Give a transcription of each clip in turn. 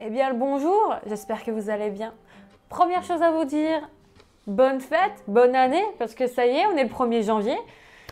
Eh bien le bonjour, j'espère que vous allez bien. Première chose à vous dire, bonne fête, bonne année, parce que ça y est, on est le 1er janvier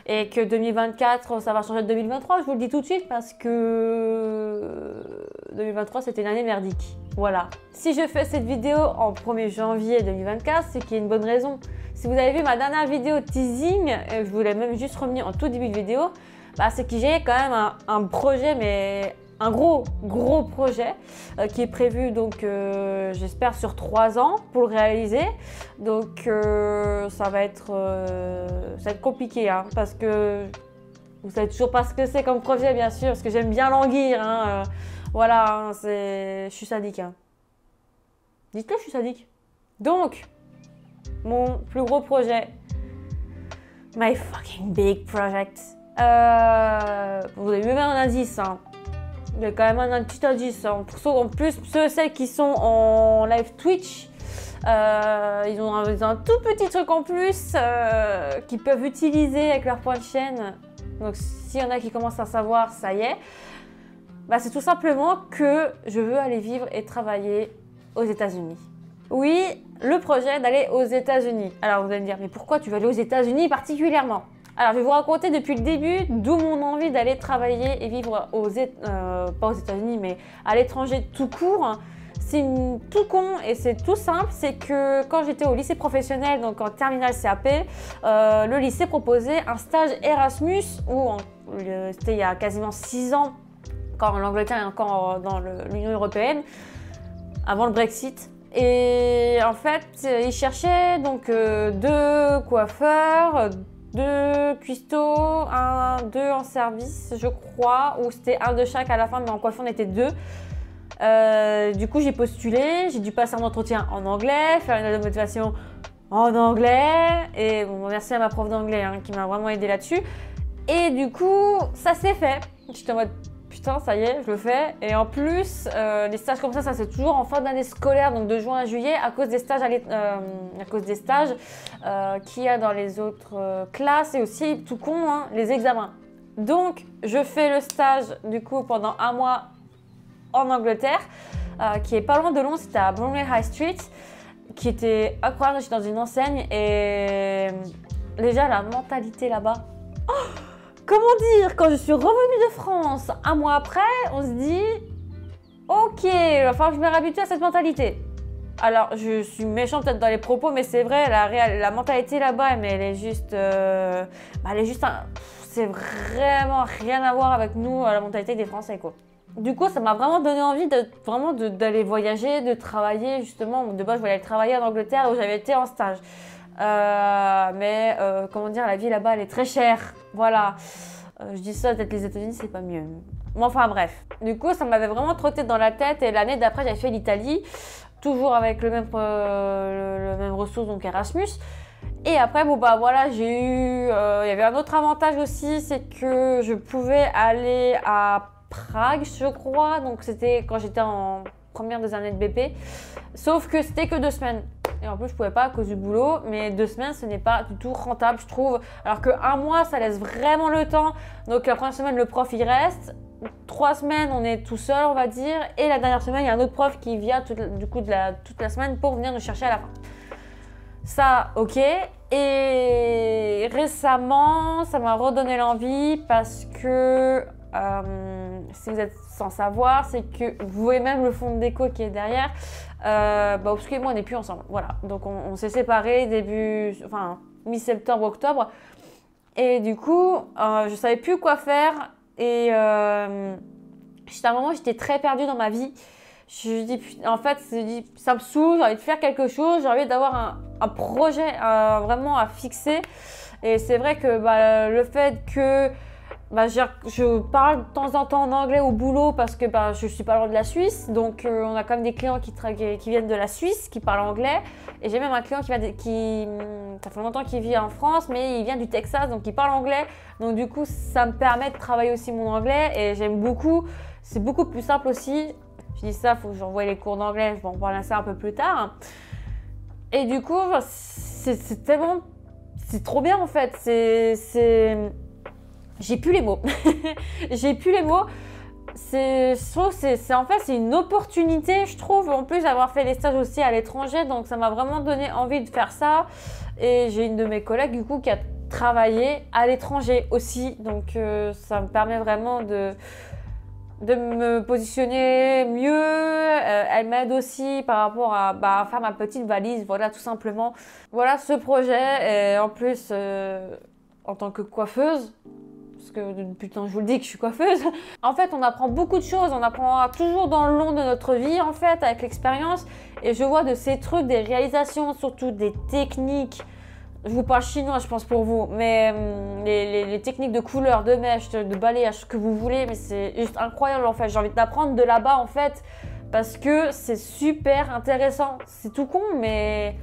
et que 2024, ça va changer de 2023, je vous le dis tout de suite, parce que 2023, c'était une année merdique. Voilà. Si je fais cette vidéo en 1er janvier 2024, c'est qu'il y a une bonne raison. Si vous avez vu ma dernière vidéo teasing, je voulais même juste revenir en tout début de vidéo, c'est que j'ai quand même un projet, mais un gros projet qui est prévu, donc j'espère sur 3 ans pour le réaliser. Donc ça va être compliqué, hein, parce que vous savez toujours pas ce que c'est comme projet, bien sûr, parce que j'aime bien languir, hein, voilà, hein, je suis sadique, hein. Dites-le, je suis sadique. Donc mon plus gros projet, my fucking big project, vous avez même un indice, hein. Il y a quand même un petit indice. En plus, ceux et celles qui sont en live Twitch, ils ont un tout petit truc en plus qu'ils peuvent utiliser avec leur point de chaîne. Donc, s'il y en a qui commencent à savoir, ça y est. C'est tout simplement que je veux aller vivre et travailler aux États-Unis. Oui, le projet d'aller aux États-Unis. Alors, vous allez me dire, mais pourquoi tu veux aller aux États-Unis particulièrement ? Alors, je vais vous raconter depuis le début d'où mon envie d'aller travailler et vivre pas aux États-Unis, mais à l'étranger tout court. C'est tout con et c'est tout simple. C'est que quand j'étais au lycée professionnel, donc en terminale CAP, le lycée proposait un stage Erasmus, c'était il y a quasiment 6 ans, quand l'Angleterre est encore dans l'Union européenne, avant le Brexit. Et en fait, ils cherchaient donc 2 coiffeurs, 2 cuistots, 2 en service, je crois, ou c'était 1 de chaque à la fin, mais en coiffure on était 2. Du coup, j'ai postulé, j'ai dû passer un entretien en anglais, faire une lettre de motivation en anglais, et bon, merci à ma prof d'anglais, hein, qui m'a vraiment aidé là-dessus. Et du coup, ça s'est fait. J'étais en mode putain, ça y est, je le fais. Et en plus, les stages comme ça c'est toujours en fin d'année scolaire, donc de juin à juillet, à cause des stages, qu'il y a dans les autres classes, et aussi, tout con, hein, les examens. Donc, je fais le stage, du coup, pendant 1 mois en Angleterre, qui est pas loin de Londres, c'était à Bromley High Street, qui était incroyable. J'étais dans une enseigne, et déjà, la mentalité là-bas... Oh, comment dire, quand je suis revenue de France 1 mois après, on se dit ok, il va falloir que je me réhabitue à cette mentalité. Alors, je suis méchante peut-être dans les propos, mais c'est vrai, la mentalité là-bas, mais elle est juste, c'est vraiment rien à voir avec nous, la mentalité des Français, quoi. Du coup, ça m'a vraiment donné envie d'aller voyager, de travailler, justement. De base, je voulais aller travailler en Angleterre, où j'avais été en stage. Comment dire, la vie là-bas, elle est très chère. Voilà. Je dis ça, peut-être les États-Unis, c'est pas mieux. Mais enfin, bref. Du coup, ça m'avait vraiment trotté dans la tête. Et l'année d'après, j'avais fait l'Italie. Toujours avec le même ressource, donc Erasmus. Et après, j'ai eu... il y avait un autre avantage aussi, c'est que je pouvais aller à Prague, je crois. Donc, c'était quand j'étais en première, 2 années de BP. Sauf que c'était que 2 semaines. Et en plus, je pouvais pas à cause du boulot, mais 2 semaines, ce n'est pas du tout rentable, je trouve. Alors que 1 mois, ça laisse vraiment le temps. Donc la première semaine, le prof, il reste. 3 semaines, on est tout seul, on va dire. Et la dernière semaine, il y a un autre prof qui vient toute la semaine pour venir nous chercher à la fin. Ça, ok. Et récemment, ça m'a redonné l'envie parce que, si vous êtes sans savoir, c'est que vous voyez même le fond de déco qui est derrière. Obscu et moi, on n'est plus ensemble. Voilà. Donc, on s'est séparés mi-septembre, octobre. Et du coup, je savais plus quoi faire. Et à un moment, j'étais très perdue dans ma vie. Je dis, en fait, ça me saoule, j'ai envie de faire quelque chose, j'ai envie d'avoir un projet vraiment à fixer. Et c'est vrai que le fait que je parle de temps en temps en anglais au boulot parce que je suis pas loin de la Suisse, donc on a quand même des clients qui viennent de la Suisse, qui parlent anglais, et j'ai même un client ça fait longtemps qu'il vit en France, mais il vient du Texas, donc il parle anglais, donc du coup ça me permet de travailler aussi mon anglais, et j'aime beaucoup, c'est beaucoup plus simple aussi. Je dis ça, il faut que j'envoie les cours d'anglais, je vais en parler ça un peu plus tard. Et du coup, c'est tellement, c'est trop bien en fait, j'ai plus les mots. J'ai plus les mots. je trouve que en fait, c'est une opportunité, je trouve, en plus d'avoir fait les stages aussi à l'étranger, donc ça m'a vraiment donné envie de faire ça. Et j'ai une de mes collègues, du coup, qui a travaillé à l'étranger aussi, donc ça me permet vraiment de me positionner mieux. Elle m'aide aussi par rapport à faire ma petite valise, voilà, tout simplement. Voilà ce projet, et en plus, en tant que coiffeuse, parce que depuis le temps je vous le dis que je suis coiffeuse, en fait on apprend beaucoup de choses, on apprend toujours dans le long de notre vie en fait, avec l'expérience, et je vois de ces trucs, des réalisations, surtout des techniques. Je vous parle chinois, je pense, pour vous, mais les techniques de couleur, de mèche, de balayage, ce que vous voulez, mais c'est juste incroyable en fait. J'ai envie d'apprendre de là-bas en fait, parce que c'est super intéressant. C'est tout con, mais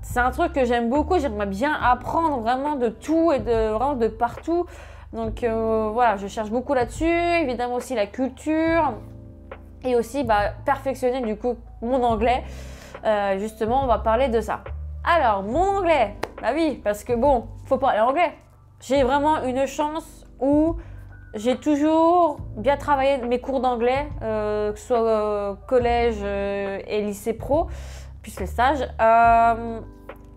c'est un truc que j'aime beaucoup. J'aimerais bien apprendre vraiment de tout et vraiment de partout. Donc voilà, je cherche beaucoup là-dessus. Évidemment aussi la culture et aussi perfectionner du coup mon anglais. Justement, on va parler de ça. Alors, mon anglais, bah oui, parce que bon, faut parler anglais. J'ai vraiment une chance où j'ai toujours bien travaillé mes cours d'anglais, que ce soit collège et lycée pro, puis les stages.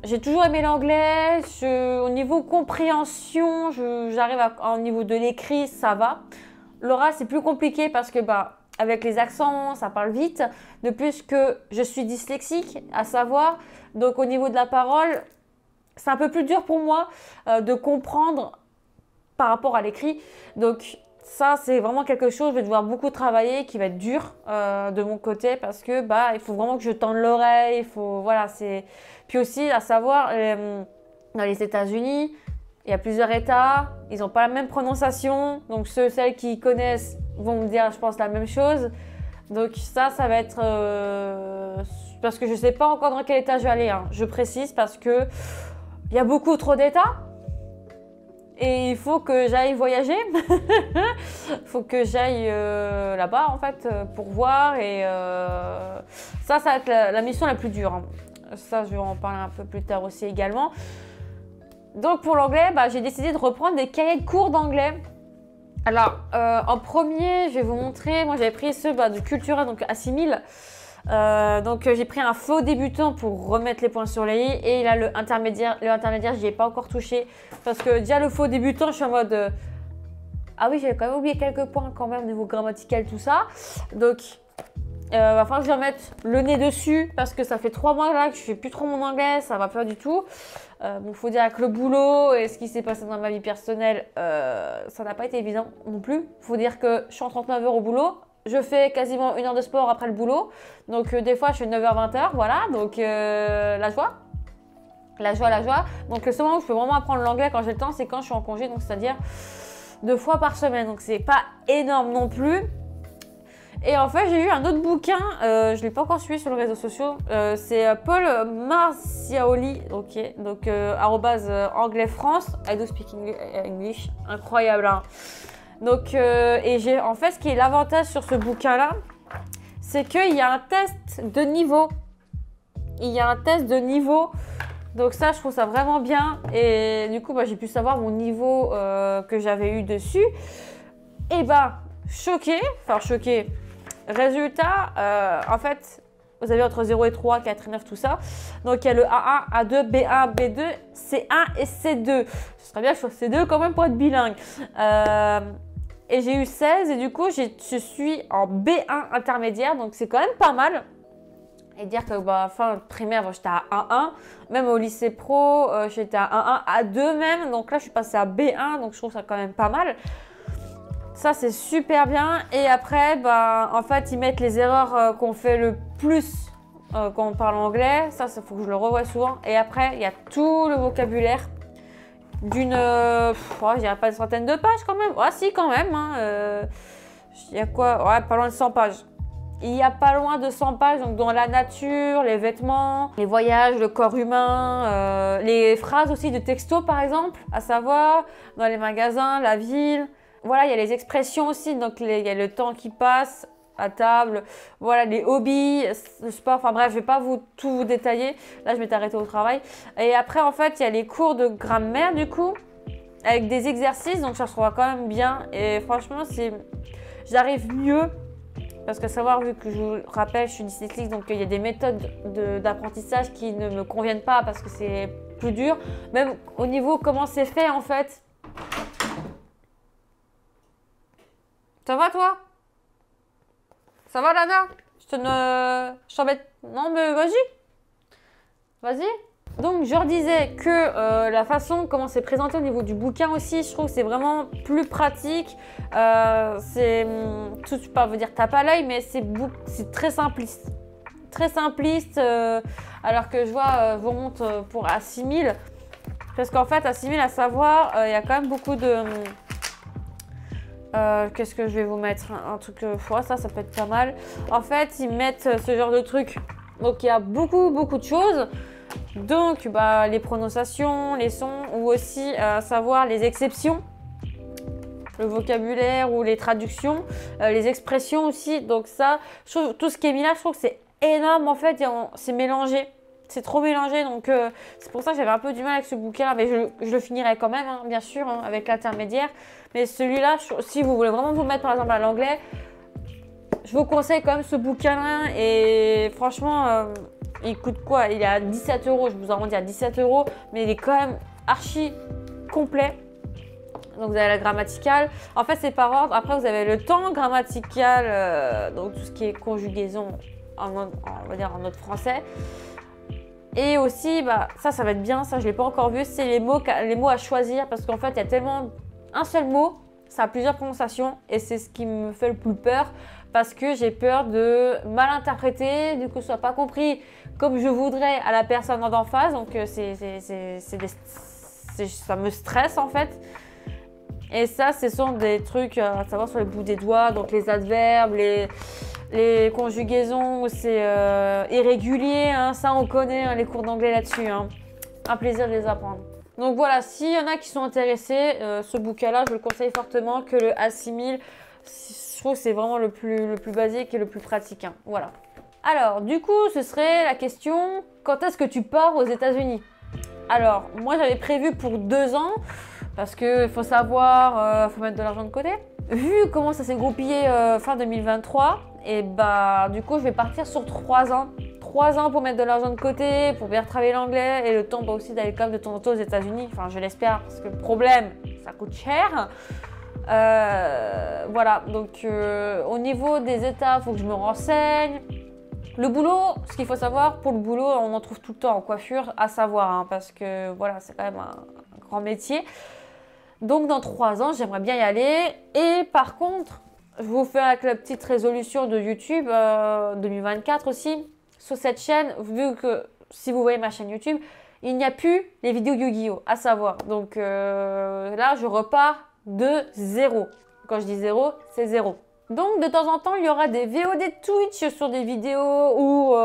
J'ai toujours aimé l'anglais. Au niveau compréhension, j'arrive au niveau de l'écrit, ça va. L'oral, c'est plus compliqué parce que avec les accents, ça parle vite. De plus que je suis dyslexique, à savoir. Donc au niveau de la parole, c'est un peu plus dur pour moi de comprendre par rapport à l'écrit. Donc ça, c'est vraiment quelque chose que je vais devoir beaucoup travailler, qui va être dur de mon côté, parce que il faut vraiment que je tende l'oreille. Voilà, c'est. Puis aussi, à savoir, dans les États-Unis, il y a plusieurs États, ils n'ont pas la même prononciation. Donc celles qui connaissent vont me dire, je pense, la même chose. Donc ça va être... parce que je ne sais pas encore dans quel état je vais aller. Hein. Je précise parce que il y a beaucoup trop d'états. Et il faut que j'aille voyager. Il faut que j'aille là-bas, en fait, pour voir. Et ça va être la mission la plus dure. Hein. Ça, je vais en parler un peu plus tard aussi également. Donc pour l'anglais, j'ai décidé de reprendre des cahiers de cours d'anglais. Alors, en premier, je vais vous montrer. Moi, j'avais pris ceux du Cultura, donc Assimil. Donc, j'ai pris un faux débutant pour remettre les points sur les i. Et là, le intermédiaire, je n'y ai pas encore touché. Parce que déjà, le faux débutant, je suis en mode... ah oui, j'avais quand même oublié quelques points quand même, niveau grammatical, tout ça. Donc, va falloir que je remette le nez dessus. Parce que ça fait 3 mois là que je ne fais plus trop mon anglais. Ça va pas du tout. Bon, faut dire avec le boulot et ce qui s'est passé dans ma vie personnelle, ça n'a pas été évident non plus. Faut dire que je suis en 39 heures au boulot. Je fais quasiment 1 heure de sport après le boulot. Donc des fois, je fais 9h-20h, voilà. Donc la joie. La joie. Donc le seul moment où je peux vraiment apprendre l'anglais quand j'ai le temps, c'est quand je suis en congé. Donc c'est-à-dire 2 fois par semaine. Donc c'est pas énorme non plus. Et en fait, j'ai eu un autre bouquin, je ne l'ai pas encore suivi sur les réseaux sociaux, c'est Paul Marciaoli, ok, donc @anglais France, I do speak English, incroyable. Hein. Donc, et en fait, ce qui est l'avantage sur ce bouquin-là, c'est qu'il y a un test de niveau. Donc ça, je trouve ça vraiment bien. Et du coup, j'ai pu savoir mon niveau que j'avais eu dessus. Et choquée. Résultat, en fait, vous avez entre 0 et 3, 4 et 9, tout ça. Donc, il y a le A1, A2, B1, B2, C1 et C2. Ce serait bien que je sois C2 quand même pour être bilingue. Et j'ai eu 16 et du coup, je suis en B1 intermédiaire. Donc, c'est quand même pas mal. Et dire que fin primaire, j'étais à A1. Même au lycée pro, j'étais à A1, A2 même. Donc là, je suis passée à B1. Donc, je trouve ça quand même pas mal. Ça, c'est super bien. Et après, en fait, ils mettent les erreurs qu'on fait le plus quand on parle anglais. Ça, il faut que je le revoie souvent. Et après, il y a tout le vocabulaire d'une... je dirais pas une centaine de pages quand même. Ah si, quand même. Hein. Il y a quoi? Ouais, pas loin de 100 pages. Il y a pas loin de 100 pages, donc dans la nature, les vêtements, les voyages, le corps humain, les phrases aussi de texto, par exemple, à savoir dans les magasins, la ville... Voilà, il y a les expressions aussi, donc il y a le temps qui passe à table, voilà, les hobbies, le sport, enfin bref, je ne vais pas tout vous détailler. Là, je m'étais arrêtée au travail. Et après, en fait, il y a les cours de grammaire, du coup, avec des exercices, donc ça se trouve quand même bien. Et franchement, j'arrive mieux. Parce que savoir, vu que je vous rappelle, je suis dyslexique, donc il y a des méthodes d'apprentissage qui ne me conviennent pas parce que c'est plus dur. Même au niveau comment c'est fait en fait. Ça va toi? Ça va Lana? Je t'embête? Non mais vas-y. Vas-y. Donc je redisais que la façon comment c'est présenté au niveau du bouquin aussi, je trouve que c'est vraiment plus pratique. C'est tout, je peux pas vous dire tape à l'œil, mais c'est très simpliste. Très simpliste, alors que je vois vous remonte pour A6000. Parce qu'en fait, A6000, à savoir, il y a quand même beaucoup de... qu'est-ce que je vais vous mettre? Un truc, ça peut être pas mal. En fait, ils mettent ce genre de truc. Donc il y a beaucoup de choses. Donc, les prononciations, les sons, ou aussi savoir les exceptions, le vocabulaire ou les traductions, les expressions aussi. Donc ça, je trouve, tout ce qui est mis là, je trouve que c'est énorme en fait, c'est mélangé. C'est trop mélangé, donc c'est pour ça que j'avais un peu du mal avec ce bouquin-là, mais je le finirai quand même, hein, bien sûr, hein, avec l'intermédiaire. Mais celui-là, si vous voulez vraiment vous mettre par exemple à l'anglais, je vous conseille quand même ce bouquin-là, et franchement... il coûte quoi? Il est à 17 €, je vous arrondis à 17 €, mais il est quand même archi complet. Donc vous avez la grammaticale. En fait, c'est par ordre. Après, vous avez le temps grammatical, donc tout ce qui est conjugaison, on va dire en mode français. Et aussi, ça va être bien, ça je ne l'ai pas encore vu, c'est les mots à choisir, parce qu'en fait, il y a tellement un seul mot, ça a plusieurs prononciations, et c'est ce qui me fait le plus peur, parce que j'ai peur de mal interpréter, du coup, ce soit pas compris comme je voudrais à la personne d'en face, donc ça me stresse en fait. Et ça, ce sont des trucs à savoir sur le bout des doigts, donc les adverbes, les conjugaisons, c'est irrégulier, hein, ça on connaît hein, les cours d'anglais là-dessus. Hein. Un plaisir de les apprendre. Donc voilà, s'il y en a qui sont intéressés, ce bouquin-là, je le conseille fortement, que le A6000, je trouve que c'est vraiment le plus basique et le plus pratique. Hein. Voilà. Alors, du coup, ce serait la question, quand est-ce que tu pars aux États-Unis? Alors, moi j'avais prévu pour 2 ans, parce qu'il faut savoir, faut mettre de l'argent de côté. Vu comment ça s'est goupillé fin 2023, et du coup je vais partir sur 3 ans. 3 ans pour mettre de l'argent de côté, pour bien travailler l'anglais, et le temps aussi d'aller quand même de temps en temps aux États-Unis. Enfin, je l'espère, parce que le problème, ça coûte cher. Voilà, donc au niveau des États, il faut que je me renseigne. Le boulot, ce qu'il faut savoir, pour le boulot, on en trouve tout le temps en coiffure, à savoir, hein, parce que voilà, c'est quand même un grand métier. Donc dans 3 ans, j'aimerais bien y aller. Et par contre, je vous fais avec la petite résolution de YouTube 2024 aussi, sur cette chaîne, vu que si vous voyez ma chaîne YouTube, il n'y a plus les vidéos Yu-Gi-Oh! À savoir. Donc là, je repars de 0. Quand je dis 0, c'est 0. Donc de temps en temps, il y aura des VOD Twitch sur des vidéos où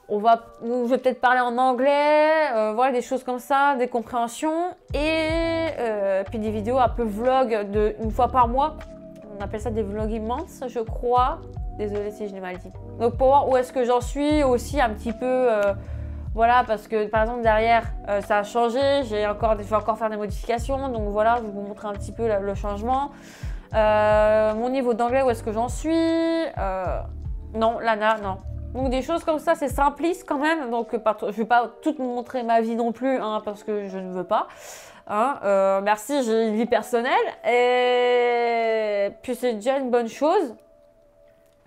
je vais peut-être parler en anglais, voilà, des choses comme ça, des compréhensions. Et puis des vidéos un peu vlog de 1 fois par mois. On appelle ça des vlogs immenses, je crois. Désolée si je l'ai mal dit. Donc pour voir où est-ce que j'en suis aussi un petit peu... voilà, parce que par exemple derrière, ça a changé. Je vais encore faire des modifications. Donc voilà, je vais vous montrer un petit peu le changement. Mon niveau d'anglais, où est-ce que j'en suis? Non, Lana, non. Donc des choses comme ça, c'est simpliste quand même. Donc je ne vais pas tout montrer ma vie non plus, hein, parce que je ne veux pas. Hein. Merci, j'ai une vie personnelle. Et puis c'est déjà une bonne chose.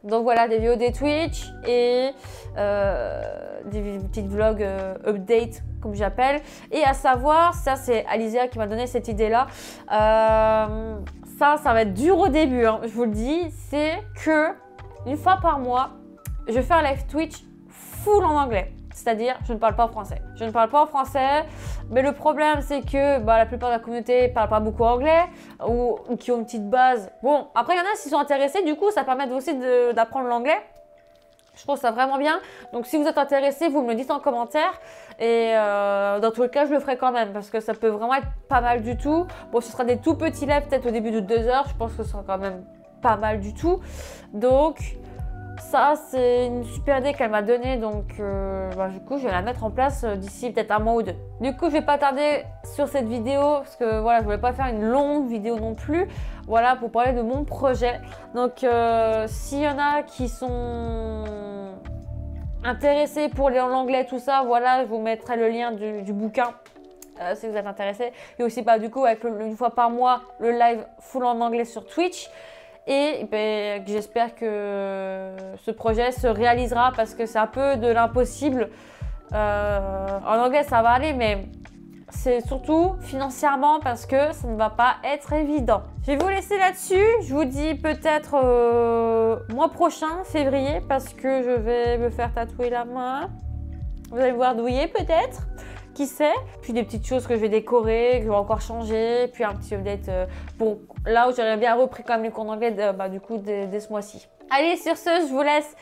Donc voilà, des vidéos des Twitch et des petites vlogs update, comme j'appelle. Et à savoir, ça c'est Alizea qui m'a donné cette idée-là. Ça va être dur au début, hein, je vous le dis. C'est que 1 fois par mois, je vais faire un live Twitch full en anglais. C'est-à-dire, je ne parle pas français. Je ne parle pas français, mais le problème, c'est que la plupart de la communauté ne parle pas beaucoup anglais ou qui ont une petite base. Bon, après, il y en a qui sont intéressés, du coup, ça permet aussi d'apprendre l'anglais. Je trouve ça vraiment bien. Donc, si vous êtes intéressés, vous me le dites en commentaire. Et dans tous les cas, je le ferai quand même parce que ça peut vraiment être pas mal du tout. Bon, ce sera des tout petits lives, peut-être au début de 2 heures. Je pense que ce sera quand même pas mal du tout. Donc... ça, c'est une super idée qu'elle m'a donnée, donc du coup, je vais la mettre en place d'ici peut-être un mois ou 2. Du coup, je vais pas tarder sur cette vidéo, parce que voilà, je voulais pas faire une longue vidéo non plus, voilà, pour parler de mon projet. Donc, s'il y en a qui sont intéressés pour l'anglais, tout ça, voilà, je vous mettrai le lien du bouquin. Si vous êtes intéressé, et aussi du coup avec une fois par mois le live full en anglais sur Twitch, et j'espère que ce projet se réalisera parce que c'est un peu de l'impossible. En anglais ça va aller, mais c'est surtout financièrement parce que ça ne va pas être évident. Je vais vous laisser là-dessus, je vous dis peut-être mois prochain, février, parce que je vais me faire tatouer la main. Vous allez me voir douiller peut-être, qui sait. Puis des petites choses que je vais décorer, que je vais encore changer. Puis un petit update pour là où j'aurais bien repris quand même les cours d'anglais du coup dès ce mois-ci. Allez, sur ce, je vous laisse.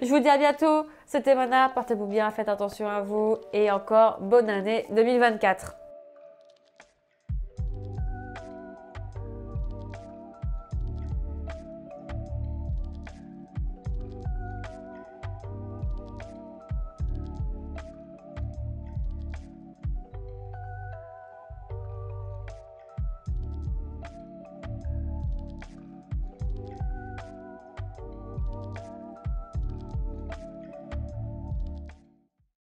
Je vous dis à bientôt. C'était Mona, portez-vous bien, faites attention à vous. Et encore bonne année 2024.